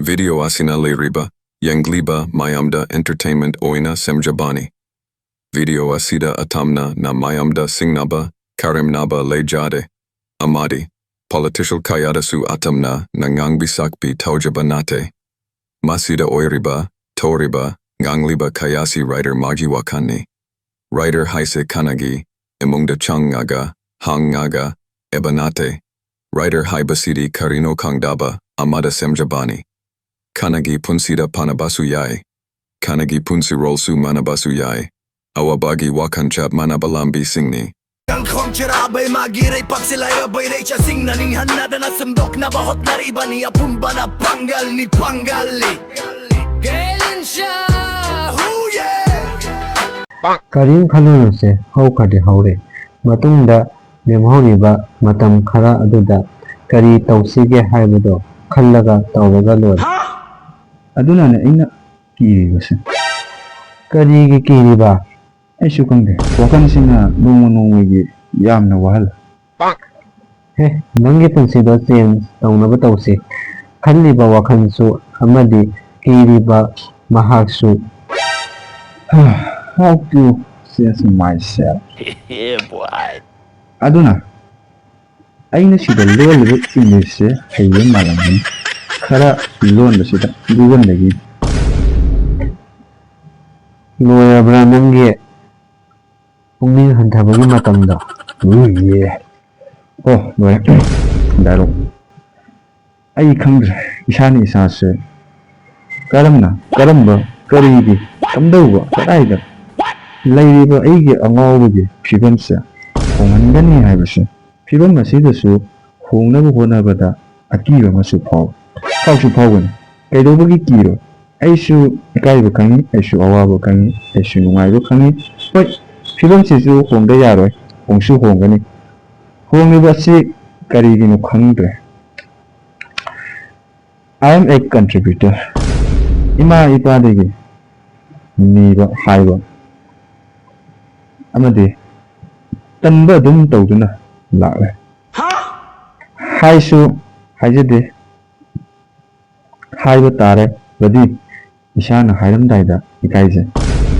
Video asina leiriba, Yangliba Mayamda Entertainment Oina Semjabani. Video asida atamna na Mayamda Singnaba, Karimnaba Lejade. Amadi, Political Kayadasu atamna Nangang Bisakpi Taujabanate. Masida Oiriba, Toriba, Ngangliba Kayasi Writer Majiwakani. Writer Haise Kanagi, Emungda Changaga, Hangaga, Ebanate. Writer Haibasidi Karino Kangdaba, Amada Semjabani. Kanagi Punsida Panabasuyai. Kanagi Punsi Rolsu Manabasuyai. Awabagi Wakanchab Manabalambi Singni. Ang kontrabay magiray pag sila'y abay ray siya sing naninhan na nasundok na bahot na riba ni apumba na panggal ni panggali. Kailan siya? Huye! Karim Khalunuse Hokade Hore Matunda Memhoriba Matam Kara Aduda Kari Tausige Haibado Kalaga Tawagalor Aduna na ina kiribase Kari Kiriba ay sukangde wakan sina nungunungi yam na wahal He Nangi Punsido James Taunaba Tausi Kaliba Wakansu Amadi Kiriba Mahaksu how to sense myself Yeah boy. aduna aina sida lol English haye malangan khara lon sida dugan lagi Loya Branangi Pungin Hantabagi Matamda yeah oh no daro ai khangre isani isase karamba karigi kamdauba kadaida lairiba aigi angawbugi phibamse hongangani haibase phibam asidasu hongnaba honabada akiba masu phawsu phawgani kaidobagi kiro aisu ikaiba kangi aisu awaba kangi aisu nungaiba kangi hoi phibam sisu hongda yaroi hongsu hongani hongiba si karigino khangdre I am a contributor ima ipadagi niba haiba amade tanba dum tawduna laale haisu haijade haiba tare badi isana hairamdaida ikaise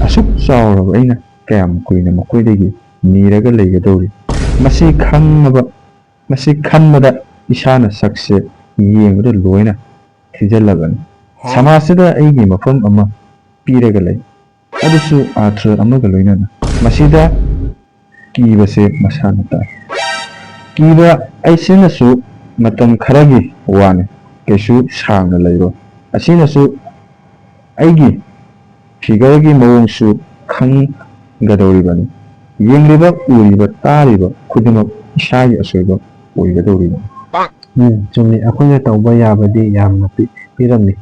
asuk sawraba aina kayam kuina makoidagi niraga leigadori masi khanbada isana sakse yengda loina thijalagan samasida aigi mafam ama piraga lei adusu atra amaga loinana masida kibase masana ta kiba aisinasu matam kharagi wane kesu sangna leiro asinasu aigi figure gi mawongsu khang gadori bani yengliba uriba tariba khudima ishagi asoiba oigadori Jumi Akonya Tauba Yabadi Yamna Piramni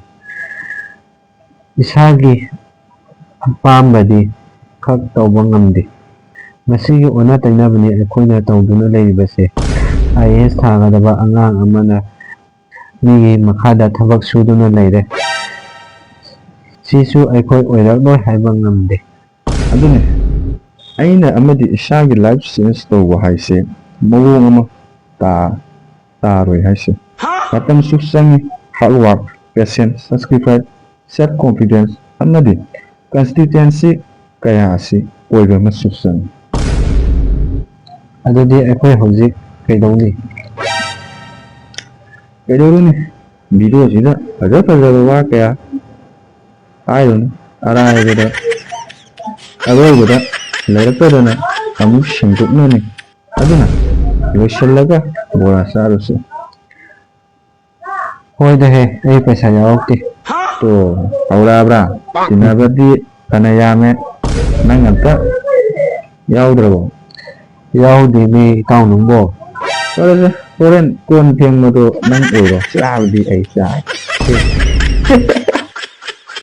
Isagi Pambadi Kak Taubangamdi Masigi Ona Tainabani Akonya Tauduna Laybase IS Tagadaba Angang Amana Migi Makada Tabak Suduna Layre Sisu Aikoi Oirak Boy Haibangamdi adune aina amadi ishagi life sense tawba haise mawong ama taroi haise matam susangi hard work patience sacrifice self confidence amadi consistency kaya asi oiba masusan Adudi Aikoi Hoji Kaidoni kedorune video sida fajar kaya ayun arayada agoyada layrakadana amu shinguknani aduna loishallaga bora sarusu Hoida He Ei Pesa Yawti to aurabra tinabadi kanayame nanganta yaudrabo Yaudi Mi Taunumbo Horen kon pheng mo do nang uro sa di ai sa